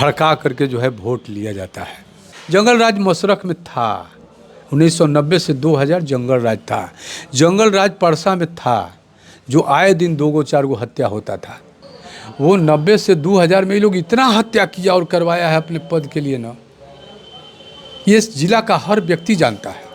भड़का करके जो है वोट लिया जाता है। जंगल राज मशरक में था, 1990 से 2000 जंगल राज था। जंगल राज परसा में था, जो आए दिन 2-4 हत्या होता था। वो 90 से 2000 में ये लोग इतना हत्या किया और करवाया है अपने पद के लिए ना, ये इस जिला का हर व्यक्ति जानता है।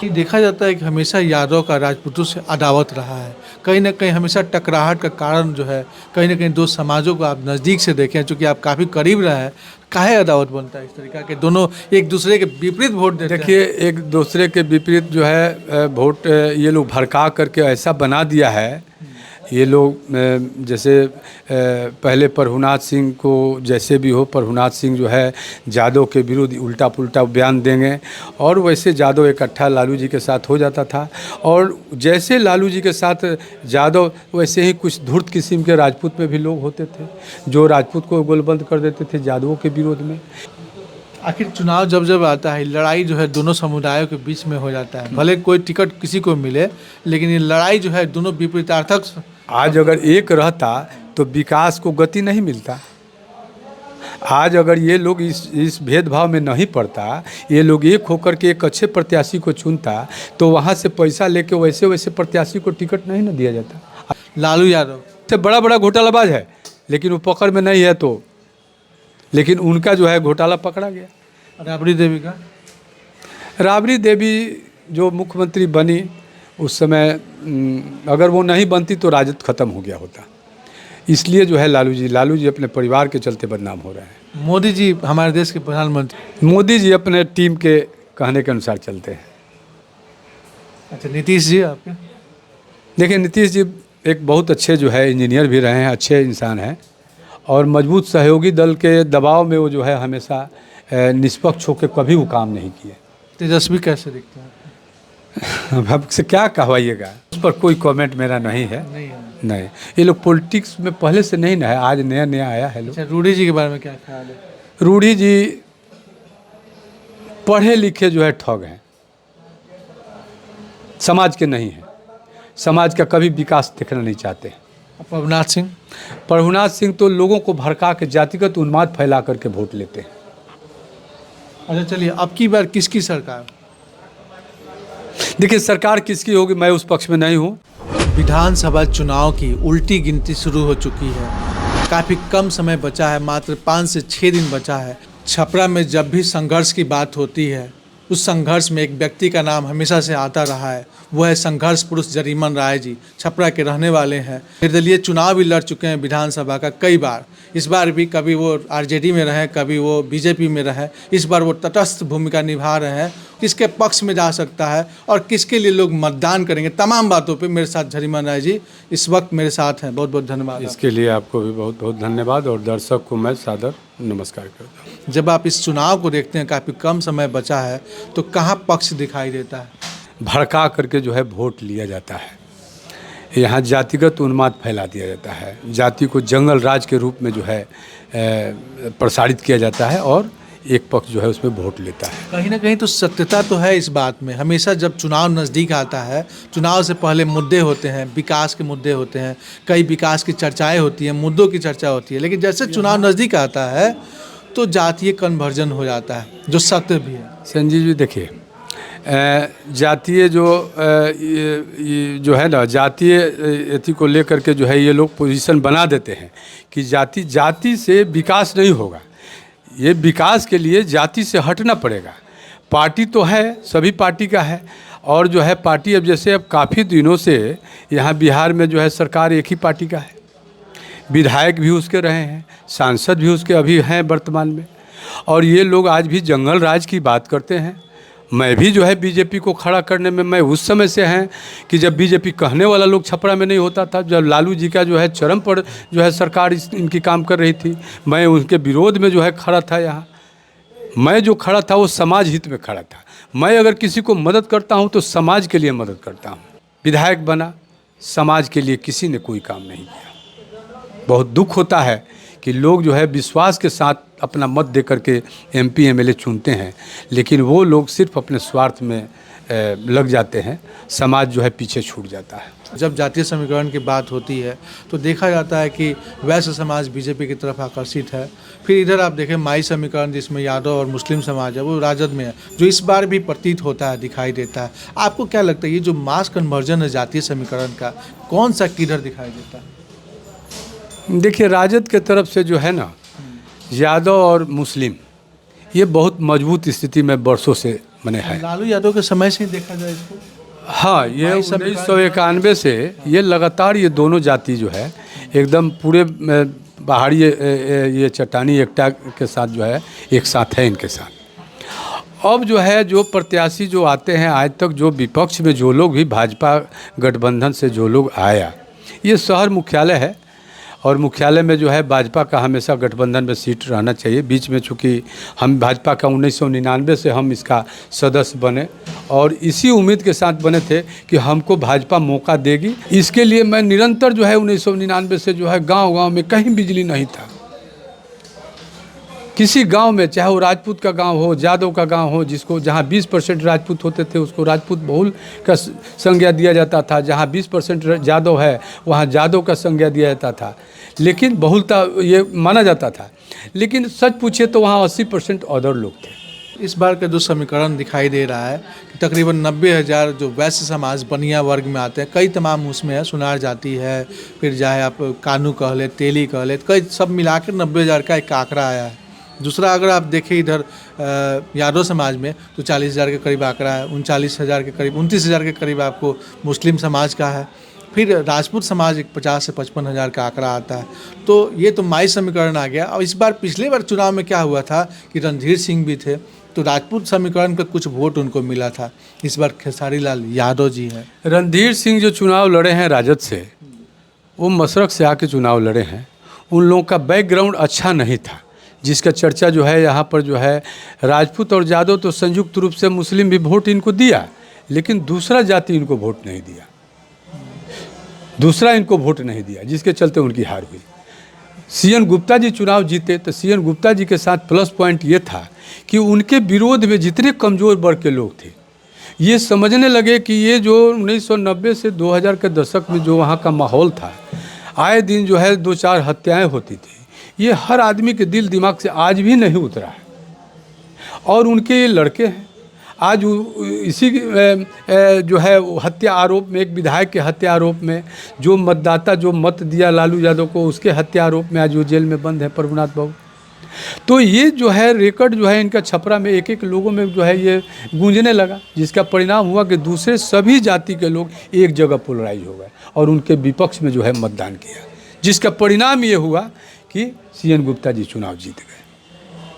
ये देखा जाता है कि हमेशा यादव का राजपूतों से अदावत रहा है, कहीं ना कहीं हमेशा टकराहट का कारण जो है, कहीं ना कहीं दो समाजों को आप नज़दीक से देखें, चूँकि आप काफ़ी करीब रहे हैं, काहे अदावत बनता है इस तरीका के दोनों एक दूसरे के विपरीत वोट देते हैं? देखिए, एक दूसरे के विपरीत जो है वोट ये लोग भड़का करके ऐसा बना दिया है। ये लोग जैसे पहले प्रभुनाथ सिंह को, जैसे भी हो, प्रभुनाथ सिंह जो है यादव के विरुद्ध उल्टा पुल्टा बयान देंगे, और वैसे यादव इकट्ठा लालू जी के साथ हो जाता था। और जैसे लालू जी के साथ यादव, वैसे ही कुछ धूर्त किस्म के राजपूत में भी लोग होते थे, जो राजपूत को गोलबंद कर देते थे यादवों के विरोध में। आखिर चुनाव जब जब आता है, लड़ाई जो है दोनों समुदायों के बीच में हो जाता है, भले कोई टिकट किसी को मिले, लेकिन ये लड़ाई जो है दोनों विपरीतार्थक। आज अगर एक रहता तो विकास को गति नहीं मिलता। आज अगर ये लोग इस भेदभाव में नहीं पड़ता, ये लोग एक होकर के एक अच्छे प्रत्याशी को चुनता, तो वहाँ से पैसा लेके वैसे वैसे प्रत्याशी को टिकट नहीं ना दिया जाता। लालू यादव से बड़ा घोटालाबाज है, लेकिन वो पकड़ में नहीं है, तो लेकिन उनका जो है घोटाला पकड़ा गया। राबड़ी देवी का, राबड़ी देवी जो मुख्यमंत्री बनी उस समय, अगर वो नहीं बनती तो राजद खत्म हो गया होता। इसलिए जो है लालू जी अपने परिवार के चलते बदनाम हो रहे हैं। मोदी जी हमारे देश के प्रधानमंत्री, मोदी जी अपने टीम के कहने के अनुसार चलते हैं। अच्छा, नीतीश जी आपके? देखिए, नीतीश जी एक बहुत अच्छे जो है इंजीनियर भी रहे हैं, अच्छे इंसान हैं, और मजबूत सहयोगी दल के दबाव में वो जो है हमेशा निष्पक्ष होकर कभी वो काम नहीं किए। तेजस्वी कैसे दिखते हैं? अब आपसे क्या कहवाइएगा, उस पर कोई कमेंट मेरा नहीं है। नहीं, ये लोग पॉलिटिक्स में पहले से नहीं ना है, आज नया आया है लोग। अच्छा, रूडी जी के बारे में क्या ख्याल है? रूडी जी पढ़े लिखे जो है ठग हैं, समाज के नहीं हैं, समाज का कभी विकास देखना नहीं चाहते। प्रभुनाथ सिंह तो लोगों को भड़का के जातिगत उन्माद फैला करके वोट लेते हैं। अच्छा, चलिए, अब की बार किसकी सरकार? देखिए, सरकार किसकी होगी, मैं उस पक्ष में नहीं हूँ। विधानसभा चुनाव की उल्टी गिनती शुरू हो चुकी है, काफ़ी कम समय बचा है, मात्र 5 से 6 दिन बचा है। छपरा में जब भी संघर्ष की बात होती है, उस संघर्ष में एक व्यक्ति का नाम हमेशा से आता रहा है, वो है संघर्ष पुरुष जरीमन राय जी। छपरा के रहने वाले हैं, निर्दलीय चुनाव भी लड़ चुके हैं विधानसभा का कई बार। इस बार भी कभी वो आरजेडी में रहे, कभी वो बीजेपी में रहे, इस बार वो तटस्थ भूमिका निभा रहे हैं। किसके पक्ष में जा सकता है और किसके लिए लोग मतदान करेंगे, तमाम बातों पे मेरे साथ जरीमन राय जी इस वक्त मेरे साथ हैं। बहुत बहुत धन्यवाद। इसके लिए आपको भी बहुत बहुत धन्यवाद, और दर्शक को मैं सादर नमस्कार करता हूँ। जब आप इस चुनाव को देखते हैं, काफ़ी कम समय बचा है, तो कहाँ पक्ष दिखाई देता है? भड़का करके जो है वोट लिया जाता है, यहाँ जातिगत उन्माद फैला दिया जाता है, जाति को जंगल राज के रूप में जो है प्रसारित किया जाता है, और एक पक्ष जो है उसमें वोट लेता है। कहीं ना कहीं तो सत्यता तो है इस बात में। हमेशा जब चुनाव नज़दीक आता है, चुनाव से पहले मुद्दे होते हैं, विकास के मुद्दे होते हैं, कई विकास की चर्चाएं होती हैं, मुद्दों की चर्चा होती है, लेकिन जैसे चुनाव नज़दीक आता है तो जातीय कन्वर्जन हो जाता है, जो सत्य भी है। संजीव जी, देखिए, जातीय जो है ना, जातीय एथी को लेकर के जो है ये लोग पोजीशन बना देते हैं कि जाति से विकास नहीं होगा, ये विकास के लिए जाति से हटना पड़ेगा। पार्टी तो है, सभी पार्टी का है, और जो है पार्टी अब जैसे अब काफ़ी दिनों से यहाँ बिहार में जो है सरकार एक ही पार्टी का है, विधायक भी उसके रहे हैं, सांसद भी उसके अभी हैं वर्तमान में, और ये लोग आज भी जंगल राज की बात करते हैं। मैं भी जो है बीजेपी को खड़ा करने में, मैं उस समय से हैं कि जब बीजेपी कहने वाला लोग छपरा में नहीं होता था, जब लालू जी का जो है चरम पर जो है सरकार इनकी काम कर रही थी, मैं उनके विरोध में जो है खड़ा था। यहाँ मैं जो खड़ा था वो समाज हित में खड़ा था। मैं अगर किसी को मदद करता हूँ तो समाज के लिए मदद करता हूँ। विधायक बना, समाज के लिए किसी ने कोई काम नहीं किया। बहुत दुख होता है कि लोग जो है विश्वास के साथ अपना मत दे करके MP MLA चुनते हैं, लेकिन वो लोग सिर्फ अपने स्वार्थ में लग जाते हैं, समाज जो है पीछे छूट जाता है। जब जातीय समीकरण की बात होती है तो देखा जाता है कि वैश्य समाज बीजेपी की तरफ आकर्षित है। फिर इधर आप देखें माई समीकरण जिसमें यादव और मुस्लिम समाज है वो राजद में है, जो इस बार भी प्रतीत होता है, दिखाई देता है। आपको क्या लगता है ये जो मास कन्वर्जन है जातीय समीकरण का, कौन सा किधर दिखाई देता है? देखिए, राजद के तरफ से जो है ना, यादव और मुस्लिम ये बहुत मजबूत स्थिति में वर्षों से बने हैं। लालू यादव के समय से ही देखा जाए इसको। हाँ, ये 1991 से ये लगातार ये दोनों जाति जो है एकदम पूरे पहाड़ी ये चट्टानी एकता के साथ जो है एक साथ है इनके साथ। अब जो है जो प्रत्याशी जो आते हैं, आज तक जो विपक्ष में जो लोग भी भाजपा गठबंधन से जो लोग आया, ये शहर मुख्यालय है और मुख्यालय में जो है भाजपा का हमेशा गठबंधन में सीट रहना चाहिए। बीच में चूँकि हम भाजपा का 1999 से हम इसका सदस्य बने और इसी उम्मीद के साथ बने थे कि हमको भाजपा मौका देगी। इसके लिए मैं निरंतर जो है 1999 से जो है गांव-गांव में कहीं बिजली नहीं था। किसी गांव में, चाहे वो राजपूत का गांव हो, जादव का गांव हो, जिसको जहां 20% राजपूत होते थे उसको राजपूत बहुल का संज्ञा दिया जाता था, जहां 20% जादव है वहां जादव का संज्ञा दिया जाता था, लेकिन बहुलता ये माना जाता था। लेकिन सच पूछिए तो वहां 80% अदर लोग थे। इस बार का जो समीकरण दिखाई दे रहा है कि तकरीबन 90,000 जो वैश्य समाज बनिया वर्ग में आते हैं, कई तमाम उसमें है, सुनार जाति है, फिर चाहे आप कानू कह ले, तेली कह ले, कई सब मिला कर 90,000 का एक आंकड़ा आया है। दूसरा अगर आप देखें इधर यादव समाज में तो 40,000 के करीब आंकड़ा है, 39,000 के करीब, 29,000 के करीब आपको मुस्लिम समाज का है। फिर राजपूत समाज एक 50 से 55,000 का आंकड़ा आता है। तो ये तो माई समीकरण आ गया। और इस बार पिछले बार चुनाव में क्या हुआ था कि रणधीर सिंह भी थे, तो राजपूत समीकरण का कुछ वोट उनको मिला था। इस बार खेसारी लाल यादव जी हैं। रणधीर सिंह जो चुनाव लड़े हैं राजद से, वो मशरक से आके चुनाव लड़े हैं। उन लोगों का बैकग्राउंड अच्छा नहीं था, जिसका चर्चा जो है यहाँ पर जो है राजपूत और यादव तो संयुक्त रूप से मुस्लिम भी वोट इनको दिया, लेकिन दूसरा जाति इनको वोट नहीं दिया, दूसरा इनको वोट नहीं दिया, जिसके चलते उनकी हार हुई। सीएन गुप्ता जी चुनाव जीते तो सीएन गुप्ता जी के साथ प्लस पॉइंट ये था कि उनके विरोध में जितने कमज़ोर वर्ग के लोग थे, ये समझने लगे कि ये जो 1990 से 2000 के दशक में जो वहाँ का माहौल था, आए दिन जो है 2-4 हत्याएं होती थी, ये हर आदमी के दिल दिमाग से आज भी नहीं उतरा है। और उनके ये लड़के हैं, आज इसी जो है हत्या आरोप में, एक विधायक के हत्या आरोप में, जो मतदाता जो मत दिया लालू यादव को, उसके हत्या आरोप में आज वो जेल में बंद है प्रभुनाथ बाबू। तो ये जो है रिकॉर्ड जो है इनका छपरा में एक एक लोगों में जो है ये गूंजने लगा, जिसका परिणाम हुआ कि दूसरे सभी जाति के लोग एक जगह पोलराइज हो गए और उनके विपक्ष में जो है मतदान किया, जिसका परिणाम ये हुआ कि सीएन गुप्ता जी चुनाव जीत गए।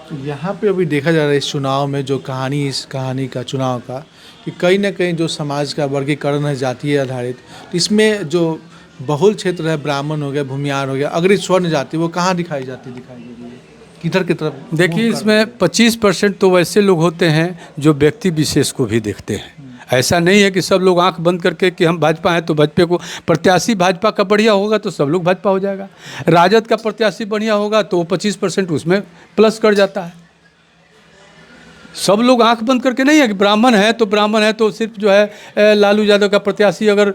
तो यहाँ पे अभी देखा जा रहा है इस चुनाव में जो कहानी, इस कहानी का चुनाव का, कि कहीं ना कहीं जो समाज का वर्गीकरण है जातीय आधारित, तो इसमें जो बहुल क्षेत्र है, ब्राह्मण हो गया, भूमियार हो गया, अगर स्वर्ण जाति, वो कहाँ दिखाई जाती दिखाई दे रही है, किधर की तरफ? देखिए, इसमें 25% तो वैसे लोग होते हैं जो व्यक्ति विशेष को भी देखते हैं। ऐसा नहीं है कि सब लोग आंख बंद करके कि हम भाजपा हैं तो भाजपा को, प्रत्याशी भाजपा का बढ़िया होगा तो सब लोग भाजपा हो जाएगा, राजद का प्रत्याशी बढ़िया होगा तो वो 25% उसमें प्लस कर जाता है। सब लोग आंख बंद करके नहीं है कि ब्राह्मण है तो सिर्फ जो है लालू यादव का प्रत्याशी अगर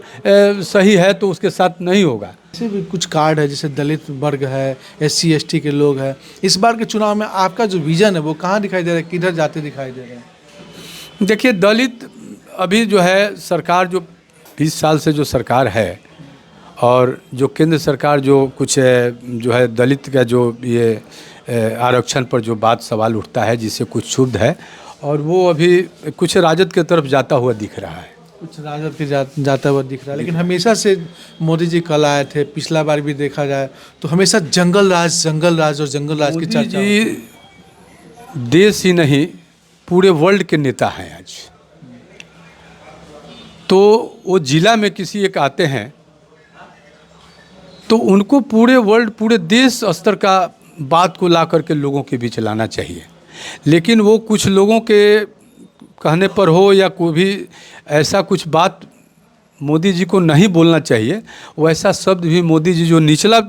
सही है तो उसके साथ नहीं होगा। ऐसे भी कुछ कार्ड है, जैसे दलित वर्ग है, SC ST के लोग हैं। इस बार के चुनाव में आपका जो विजन है वो कहाँ दिखाई दे रहा है, किधर जाते दिखाई दे रहे हैं? देखिए, दलित अभी जो है सरकार जो 20 साल से जो सरकार है और जो केंद्र सरकार जो कुछ जो है दलित का जो ये आरक्षण पर जो बात सवाल उठता है, जिससे कुछ क्षुब्ध है और वो अभी कुछ राजद के तरफ जाता हुआ दिख रहा है, कुछ राजद के जाता हुआ दिख रहा है। लेकिन हमेशा से मोदी जी कल आए थे, पिछला बार भी देखा जाए तो हमेशा जंगल राज और जंगल राज की चर्चा। जी देश ही नहीं पूरे वर्ल्ड के नेता हैं आज। तो वो जिला में किसी एक आते हैं तो उनको पूरे वर्ल्ड, पूरे देश स्तर का बात को ला करके लोगों के बीच लाना चाहिए। लेकिन वो कुछ लोगों के कहने पर हो या कोई भी ऐसा कुछ बात मोदी जी को नहीं बोलना चाहिए, वैसा शब्द भी मोदी जी जो निचला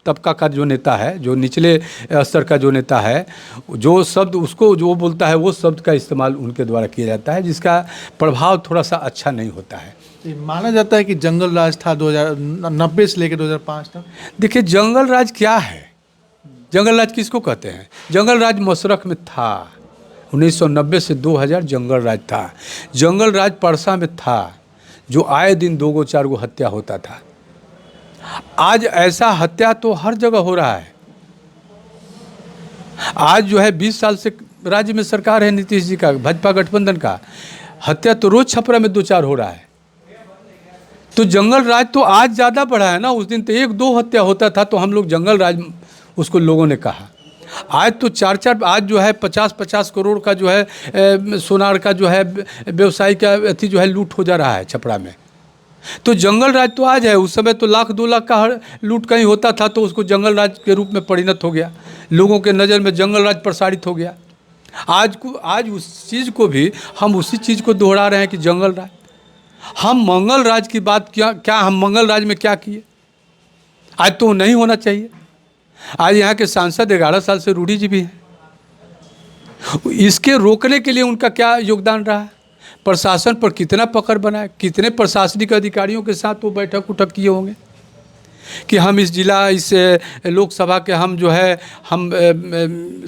तबका का जो नेता है, जो निचले स्तर का जो नेता है, जो शब्द उसको जो बोलता है वो शब्द का इस्तेमाल उनके द्वारा किया जाता है, जिसका प्रभाव थोड़ा सा अच्छा नहीं होता है। ये माना जाता है कि जंगल राज था 2090 से लेकर 2005 तक। देखिए, जंगल राज क्या है? जंगल राज किसको कहते हैं? जंगल राज मशरक में था। 1990 से 2000 जंगल राज था। जंगल राज परसा में था, जो आए दिन 2-4 गो हत्या होता था। आज ऐसा हत्या तो हर जगह हो रहा है। आज जो है 20 साल से राज्य में सरकार है नीतीश जी का, भाजपा गठबंधन का, हत्या तो रोज छपरा में 2-4 हो रहा है। तो जंगल राज तो आज ज़्यादा बढ़ा है ना। उस दिन तो 1-2 हत्या होता था तो हम लोग जंगल राज उसको लोगों ने कहा। आज तो 4-4, आज जो है 50-50 करोड़ का जो है सोनार का जो है व्यवसाय का अथी जो है लूट हो जा रहा है छपरा में। तो जंगल राज तो आज है। उस समय तो 1-2 लाख का लूट कहीं होता था तो उसको जंगल राज के रूप में परिणत हो गया, लोगों के नज़र में जंगल राज प्रसारित हो गया। आज उस चीज़ को भी हम उसी चीज़ को दोहरा रहे हैं कि जंगल राज। हम मंगल राज की बात क्या हम मंगल राज में क्या किए? आज तो नहीं होना चाहिए। आज यहाँ के सांसद 11 साल से रूढ़ी जी भी हैं। इसके रोकने के लिए उनका क्या योगदान रहा है? प्रशासन पर कितना पकड़ बनाए, कितने प्रशासनिक अधिकारियों के साथ वो बैठक उठक किए होंगे कि हम इस जिला, इस लोकसभा के हम जो है हम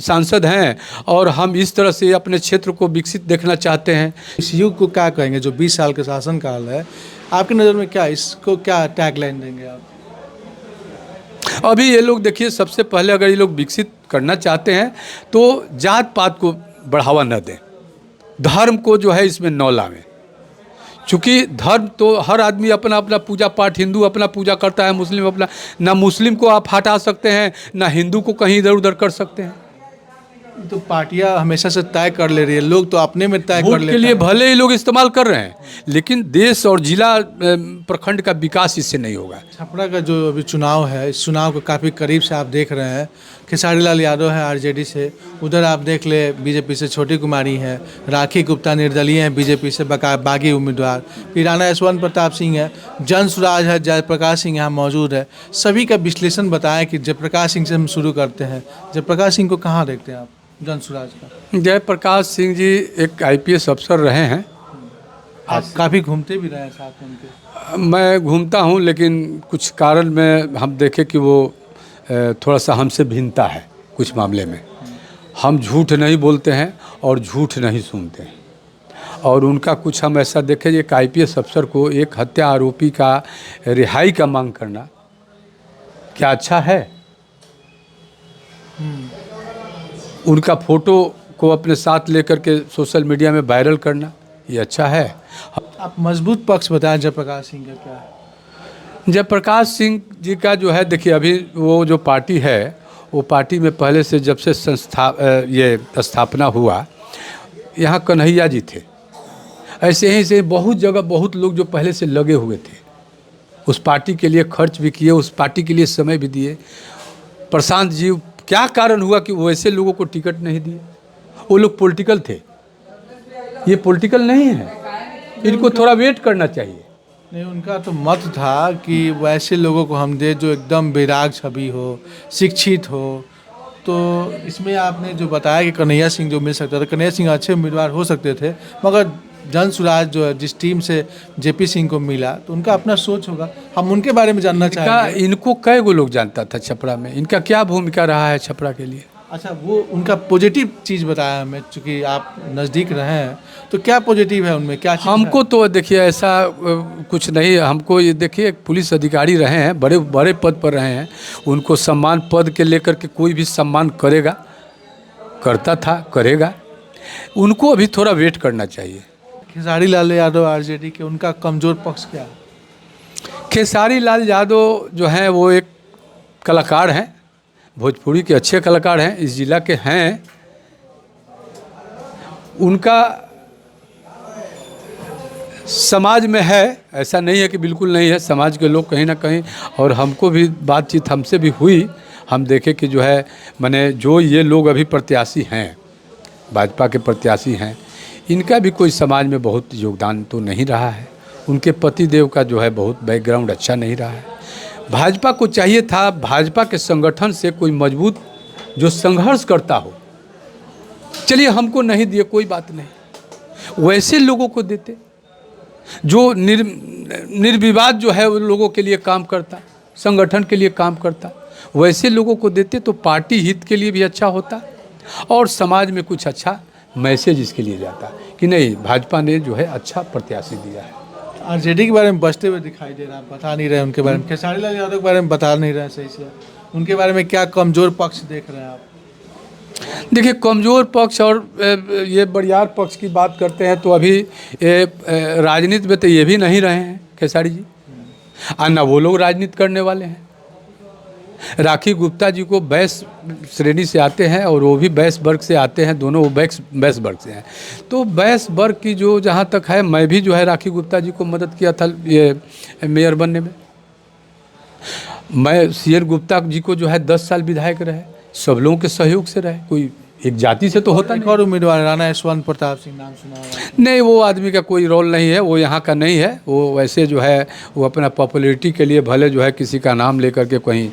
सांसद हैं और हम इस तरह से अपने क्षेत्र को विकसित देखना चाहते हैं। इस युग को क्या कहेंगे जो 20 साल के शासनकाल है, आपकी नज़र में क्या इसको क्या टैगलाइन देंगे आप? अभी ये लोग देखिए, सबसे पहले अगर ये लोग विकसित करना चाहते हैं तो जात पात को बढ़ावा न दें, धर्म को जो है इसमें न लावें। चूँकि धर्म तो हर आदमी अपना अपना पूजा पाठ, हिंदू अपना पूजा करता है, मुस्लिम अपना, ना मुस्लिम को आप हटा सकते हैं ना हिंदू को कहीं इधर उधर कर सकते हैं। तो पार्टियां हमेशा से तय कर ले रही है, लोग तो अपने में तय कर वोट लेते के लिए हैं। भले ही लोग इस्तेमाल कर रहे हैं, लेकिन देश और जिला प्रखंड का विकास इससे नहीं होगा। छपरा का जो अभी चुनाव है, इस चुनाव को काफ़ी करीब से आप देख रहे हैं। खेसारी लाल यादव है आरजेडी से, उधर आप देख ले बीजेपी से छोटी कुमारी हैं, राखी गुप्ता निर्दलीय हैं बीजेपी से बागी उम्मीदवार, फिर राणा यशवंत प्रताप सिंह है, जन सुराज है, जयप्रकाश सिंह यहाँ मौजूद है। सभी का विश्लेषण बताएं कि जयप्रकाश सिंह से हम शुरू करते हैं। जयप्रकाश सिंह को कहाँ देखते हैं आप जन सुराज का? जयप्रकाश सिंह जी एक IPS अफसर रहे हैं। आप काफ़ी घूमते भी रहे हैं साथ में उनके। मैं घूमता हूं, लेकिन कुछ कारण में हम देखें कि वो थोड़ा सा हमसे भिन्नता है कुछ मामले में। हम झूठ नहीं बोलते हैं और झूठ नहीं सुनते हैं। और उनका कुछ हम ऐसा देखें, एक IPS अफसर को एक हत्या आरोपी का रिहाई का मांग करना क्या अच्छा है? उनका फ़ोटो को अपने साथ लेकर के सोशल मीडिया में वायरल करना, ये अच्छा है? आप मजबूत पक्ष बताएं जयप्रकाश सिंह का क्या है? जयप्रकाश सिंह जी का जो है, देखिए अभी वो जो पार्टी है, वो पार्टी में पहले से जब से ये स्थापना हुआ, यहाँ कन्हैया जी थे। ऐसे ही से बहुत जगह बहुत लोग जो पहले से लगे हुए थे, उस पार्टी के लिए खर्च भी किए, उस पार्टी के लिए समय भी दिए। प्रशांत जी, क्या कारण हुआ कि वो ऐसे लोगों को टिकट नहीं दिए? वो लोग पॉलिटिकल थे, ये पॉलिटिकल नहीं है। इनको थोड़ा वेट करना चाहिए। नहीं, उनका तो मत था कि वैसे लोगों को हम दे जो एकदम वैराग छवि हो, शिक्षित हो। तो इसमें आपने जो बताया कि कन्हैया सिंह जो मिल सकता था, कन्हैया सिंह अच्छे उम्मीदवार हो सकते थे, मगर जन सुराज जो है जिस टीम से JP सिंह को मिला, तो उनका अपना सोच होगा। हम उनके बारे में जानना चाहेंगे। इनको कई गो लोग जानता था छपरा में, इनका क्या भूमिका रहा है छपरा के लिए? अच्छा, वो उनका पॉजिटिव चीज़ बताया हमें, चूँकि आप नज़दीक रहे हैं, तो क्या पॉजिटिव है उनमें, क्या चीज़ हमको तो देखिए ऐसा कुछ नहीं। हमको ये देखिए, पुलिस अधिकारी रहे हैं, बड़े बड़े पद पर रहे हैं, उनको सम्मान पद के लेकर के कोई भी सम्मान करेगा, करता था, करेगा। उनको अभी थोड़ा वेट करना चाहिए। खेसारी लाल यादव RJD के, उनका कमज़ोर पक्ष क्या है? खेसारी लाल यादव जो हैं वो एक कलाकार हैं, भोजपुरी के अच्छे कलाकार हैं, इस जिला के हैं। उनका समाज में है, ऐसा नहीं है कि बिल्कुल नहीं है, समाज के लोग कहीं ना कहीं, और हमको भी बातचीत हमसे भी हुई, हम देखे कि जो है माने जो ये लोग अभी प्रत्याशी हैं, भाजपा के प्रत्याशी हैं, इनका भी कोई समाज में बहुत योगदान तो नहीं रहा है। उनके पति देव का जो है बहुत बैकग्राउंड अच्छा नहीं रहा है। भाजपा को चाहिए था भाजपा के संगठन से कोई मजबूत जो संघर्ष करता हो। चलिए हमको नहीं दिए कोई बात नहीं, वैसे लोगों को देते जो निर्विवाद जो है वो लोगों के लिए काम करता, संगठन के लिए काम करता, वैसे लोगों को देते तो पार्टी हित के लिए भी अच्छा होता और समाज में कुछ अच्छा मैसेज इसके लिए जाता कि नहीं भाजपा ने जो है अच्छा प्रत्याशी दिया है। आरजेडी के बारे में बचते हुए दिखाई दे रहा है, बता नहीं रहे उनके बारे में। खेसारी लाल यादव के बारे में बता नहीं रहे सही से, उनके बारे में क्या कमज़ोर पक्ष देख रहे हैं आप? देखिए कमज़ोर पक्ष और ये बड़ियार पक्ष की बात करते हैं तो अभी राजनीति में तो ये भी नहीं रहे हैं खेसारी जी, और ना वो लोग राजनीति करने वाले हैं। राखी गुप्ता जी को बैस श्रेणी से आते हैं और वो भी बैस वर्ग से आते हैं, दोनों वो बैस वर्ग से हैं। तो बैस वर्ग की जो जहाँ तक है, मैं भी जो है राखी गुप्ता जी को मदद किया था ये मेयर बनने में। मैं सीएन गुप्ता जी को जो है 10 साल विधायक रहे, सब लोगों के सहयोग से रहे, कोई एक जाति से तो होता नहीं। और उम्मीदवार राणा यशवंत प्रताप सिंह नाम सुना होगा? नहीं, वो आदमी का कोई रोल नहीं है, वो यहाँ का नहीं है। वो वैसे जो है वो अपना पॉपुलैरिटी के लिए भले जो है किसी का नाम लेकर के कहीं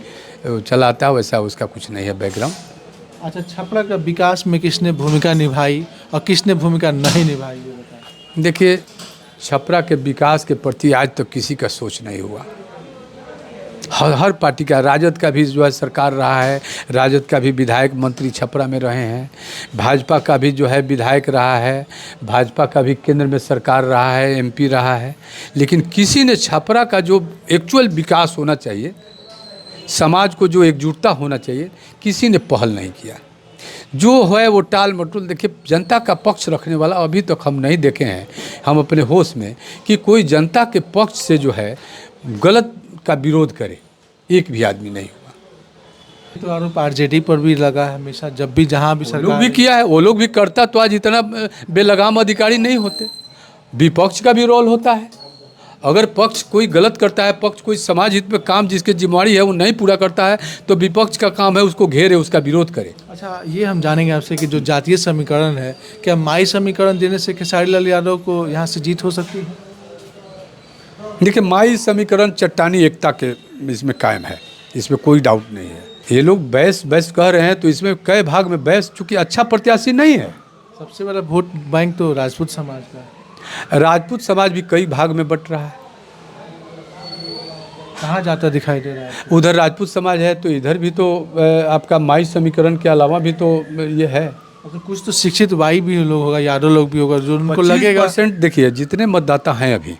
चलाता है, वैसा उसका कुछ नहीं है बैकग्राउंड। अच्छा, छपरा का विकास में किसने भूमिका निभाई और किसने भूमिका नहीं निभाई, ये बताएं। देखिए छपरा के विकास के प्रति आज तक किसी का सोच नहीं हुआ। हर पार्टी का, राजद का भी जो है सरकार रहा है, राजद का भी विधायक मंत्री छपरा में रहे हैं, भाजपा का भी जो है विधायक रहा है, भाजपा का भी केंद्र में सरकार रहा है, एमपी रहा है, लेकिन किसी ने छपरा का जो एक्चुअल विकास होना चाहिए, समाज को जो एकजुटता होना चाहिए, किसी ने पहल नहीं किया। जो है वो टाल मटोल। देखिए जनता का पक्ष रखने वाला अभी तक हम नहीं देखे हैं, हम अपने होश में, कि कोई जनता के पक्ष से जो है गलत का विरोध करे, एक भी आदमी नहीं हुआ। तो आरोप आरजेडी पर भी लगा है हमेशा, जब भी जहाँ भी सरकार लोग भी किया है, वो लोग भी करता तो आज इतना बेलगाम अधिकारी नहीं होते। विपक्ष का भी रोल होता है। अगर पक्ष कोई गलत करता है, पक्ष कोई समाज हित में काम जिसकी जिम्मेवारी है वो नहीं पूरा करता है, तो विपक्ष का काम है उसको घेरे, उसका विरोध करे। अच्छा, ये हम जानेंगे आपसे कि जो जातीय समीकरण है, क्या माई समीकरण देने से खेसारी लाल यादव को यहाँ से जीत हो सकती है? देखिए माई समीकरण चट्टानी एकता के इसमें कायम है, इसमें कोई डाउट नहीं है। ये लोग बैस कह रहे हैं तो इसमें कई भाग में बैस चूँकि अच्छा प्रत्याशी नहीं है। सबसे बड़ा वोट बैंक तो राजपूत समाज का है। राजपूत समाज भी कई भाग में बट रहा है। कहाँ जाता दिखाई दे रहा है? उधर राजपूत समाज है तो इधर भी तो आपका माई समीकरण के अलावा भी तो ये है। तो कुछ तो शिक्षित वाई भी लोग होगा, यादव लोग भी होगा, जो उनको लगेगा। 25% देखिए जितने मतदाता हैं अभी,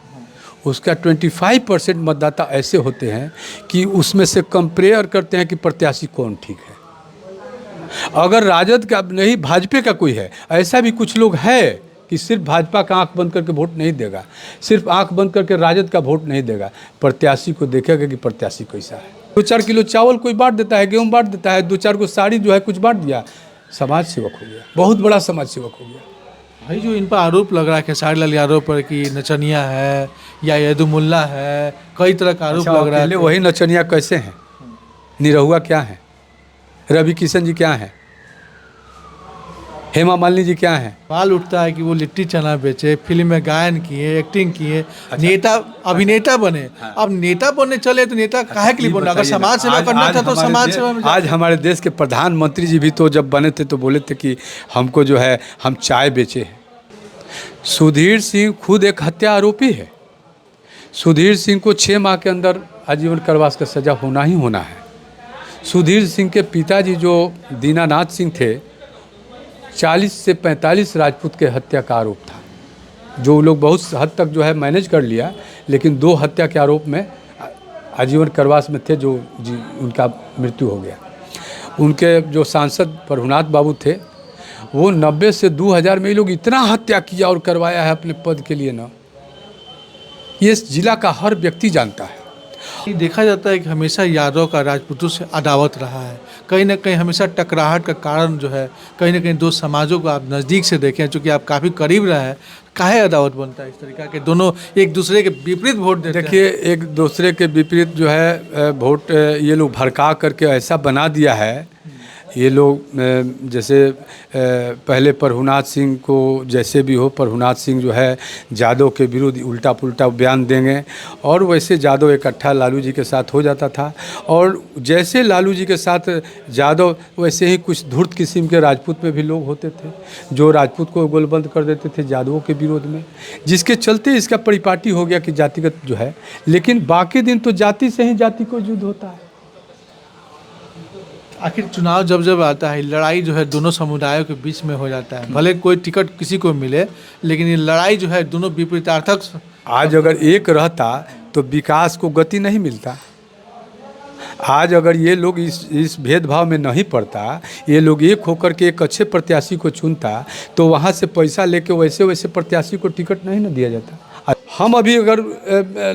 उसका 25% मतदाता ऐसे होते हैं कि उसमें से कंपेयर करते हैं कि प्रत्याशी कौन ठीक है। अगर राजद का नहीं, भाजपा का कोई है, ऐसा भी कुछ लोग है कि सिर्फ भाजपा का आंख बंद करके वोट नहीं देगा, सिर्फ आंख बंद करके राजद का वोट नहीं देगा, प्रत्याशी को देखेगा कि प्रत्याशी कैसा है। 2-4 किलो चावल कोई बांट देता है, गेहूँ बांट देता है, 2-4 को साड़ी जो है कुछ बांट दिया, समाज सेवक हो गया, बहुत बड़ा समाज सेवक हो गया। भाई जो इन पर आरोप लग रहा है खेसारी लाल यादव पर कि नचनिया है या यदुमुल्ला है, कई तरह का आरोप लग रहा है। वही नचनिया कैसे हैं? निरहुआ क्या है? रवि किशन जी क्या हैं? हेमा मालिनी जी क्या हैं? सवाल उठता है कि वो लिट्टी चना बेचे, फिल्म में गायन किए, एक्टिंग किए, नेता अभिनेता बने। अब नेता बनने चले तो नेता काहे के लिए बने? अगर समाज सेवा करना था तो समाज सेवा में। आज हमारे देश के प्रधानमंत्री जी भी तो जब बने थे तो बोले थे कि हमको जो है हम चाय बेचे हैं। सुधीर सिंह खुद एक हत्या आरोपी है। सुधीर सिंह को 6 माह के अंदर आजीवन कारावास का सजा होना ही होना है। सुधीर सिंह के पिताजी जो दीनानाथ सिंह थे, 40 से 45 राजपूत के हत्या का आरोप था, जो लोग बहुत हद तक जो है मैनेज कर लिया, लेकिन 2 हत्या के आरोप में आजीवन कारावास में थे, जो उनका मृत्यु हो गया। उनके जो सांसद प्रभुनाथ बाबू थे, वो 90 से 2000 में ये लोग इतना हत्या किया और करवाया है अपने पद के लिए ना, ये जिला का हर व्यक्ति जानता है। ये देखा जाता है कि हमेशा यादव का राजपूतों से अदावत रहा है, कहीं ना कहीं हमेशा टकराहट का कारण जो है, कहीं ना कहीं 2 समाजों को आप नज़दीक से देखें, चूँकि आप काफ़ी करीब रहे हैं, काहे अदावत बनता है इस तरीका के? दोनों एक दूसरे के विपरीत वोट देते हैं। देखिए एक दूसरे के विपरीत जो है वोट ये लोग भड़का करके ऐसा बना दिया है ये लोग जैसे पहले प्रभुनाथ सिंह को जैसे भी हो, प्रभुनाथ सिंह जो है यादव के विरुद्ध उल्टा पुल्टा बयान देंगे और वैसे यादव इकट्ठा लालू जी के साथ हो जाता था। और जैसे लालू जी के साथ यादव, वैसे ही कुछ धूर्त किस्म के राजपूत में भी लोग होते थे जो राजपूत को गोलबंद कर देते थे यादवों के विरोध में, जिसके चलते इसका परिपाटी हो गया कि जातिगत जो है। लेकिन बाकी दिन तो जाति से ही जाति को युद्ध होता है। आखिर चुनाव जब जब आता है, लड़ाई जो है दोनों समुदायों के बीच में हो जाता है। भले कोई टिकट किसी को मिले, लेकिन ये लड़ाई जो है दोनों विपरीतार्थक। आज अगर एक रहता तो विकास को गति नहीं मिलता। आज अगर ये लोग इस भेदभाव में नहीं पड़ता, ये लोग एक होकर के एक अच्छे प्रत्याशी को चुनता, तो वहाँ से पैसा लेके वैसे वैसे प्रत्याशी को टिकट नहीं न दिया जाता। हम अभी अगर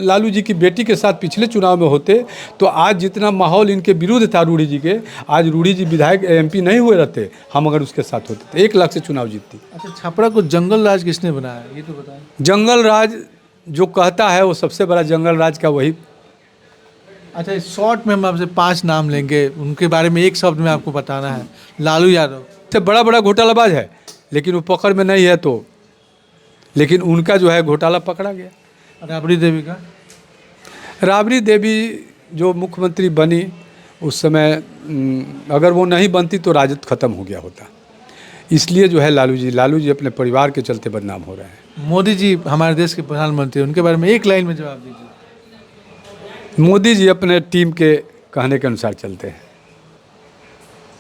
लालू जी की बेटी के साथ पिछले चुनाव में होते तो आज जितना माहौल इनके विरुद्ध था रूढ़ी जी के, आज रूढ़ी जी विधायक MP नहीं हुए रहते। हम अगर उसके साथ होते तो 1 लाख से चुनाव जीतती। अच्छा, छपरा को जंगल राज किसने बनाया, ये तो बताएं। जंगल राज जो कहता है वो सबसे बड़ा जंगल राज का वही। अच्छा, शॉर्ट में हम आपसे 5 नाम लेंगे, उनके बारे में एक शब्द में आपको बताना है। लालू यादव से बड़ा घोटालाबाज है, लेकिन वो पकड़ में नहीं है, तो लेकिन उनका जो है घोटाला पकड़ा गया। राबड़ी देवी का? राबड़ी देवी जो मुख्यमंत्री बनी उस समय, अगर वो नहीं बनती तो राजद खत्म हो गया होता। इसलिए जो है लालू जी अपने परिवार के चलते बदनाम हो रहे हैं। मोदी जी हमारे देश के प्रधानमंत्री, उनके बारे में एक लाइन में जवाब दीजिए। मोदी जी अपने टीम के कहने के अनुसार चलते हैं।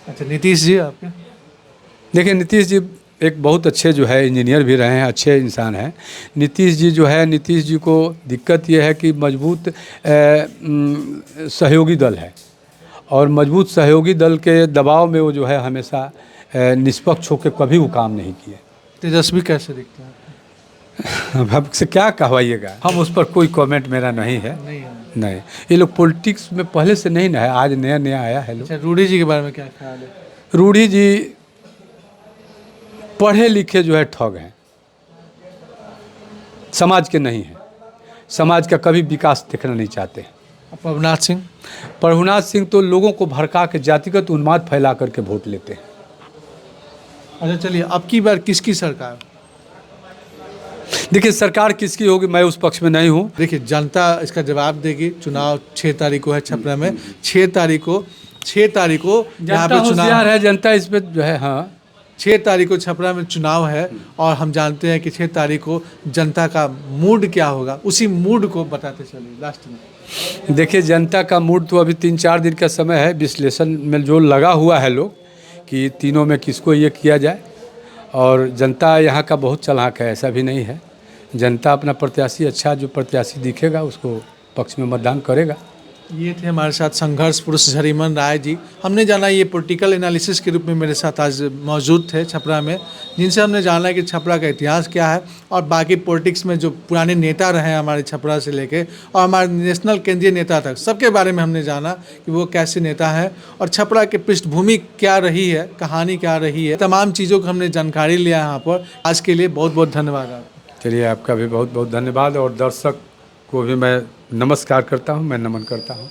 अच्छा, नीतीश जी आपके? देखिए, नीतीश जी एक बहुत अच्छे जो है इंजीनियर भी रहे हैं, अच्छे इंसान हैं। नीतीश जी जो है, नीतीश जी को दिक्कत ये है कि मजबूत सहयोगी दल है, और मजबूत सहयोगी दल के दबाव में वो जो है हमेशा निष्पक्ष होकर कभी वो काम नहीं किए। तेजस्वी कैसे दिखते हैं? अब आपसे क्या कहवाइएगा, हम उस पर कोई कमेंट मेरा नहीं है। नहीं, ये लोग पॉलिटिक्स में पहले से नहीं ना है, आज नया आया है लोग। अच्छा, रूढ़ी जी के बारे में क्या ख्याल है? रूढ़ी जी पढ़े लिखे जो है ठग हैं, समाज के नहीं हैं, समाज का कभी विकास देखना नहीं चाहते। प्रभुनाथ सिंह तो लोगों को भड़का के जातिगत उन्माद फैला करके वोट लेते हैं। अच्छा, चलिए, अब की बार किसकी सरकार? देखिए, सरकार किसकी होगी मैं उस पक्ष में नहीं हूँ। देखिए, जनता इसका जवाब देगी। चुनाव 6 तारीख को है छपरा में। 6 तारीख को यहाँ पे चुनाव है, जनता इस पे जो है। हाँ, 6 तारीख को छपरा में चुनाव है, और हम जानते हैं कि 6 तारीख को जनता का मूड क्या होगा, उसी मूड को बताते चलिए लास्ट में। देखिए, जनता का मूड तो अभी 3-4 दिन का समय है, विश्लेषण में जो लगा हुआ है लोग कि तीनों में किसको ये किया जाए। और जनता यहाँ का बहुत चालाक है, ऐसा भी नहीं है। जनता अपना प्रत्याशी, अच्छा जो प्रत्याशी दिखेगा उसको पक्ष में मतदान करेगा। ये थे हमारे साथ संघर्ष पुरुष झरिमन राय जी। हमने जाना, ये पॉलिटिकल एनालिसिस के रूप में मेरे साथ आज मौजूद थे छपरा में, जिनसे हमने जाना कि छपरा का इतिहास क्या है, और बाकी पॉलिटिक्स में जो पुराने नेता रहे हैं हमारे छपरा से लेके और हमारे नेशनल केंद्रीय नेता तक, सबके बारे में हमने जाना कि वो कैसे नेता हैं और छपरा की पृष्ठभूमि क्या रही है, कहानी क्या रही है। तमाम चीज़ों को हमने जानकारी लिया यहाँ पर। आज के लिए बहुत बहुत धन्यवाद आपका। चलिए, आपका भी बहुत बहुत धन्यवाद, और दर्शक को भी मैं नमस्कार करता हूँ, मैं नमन करता हूँ।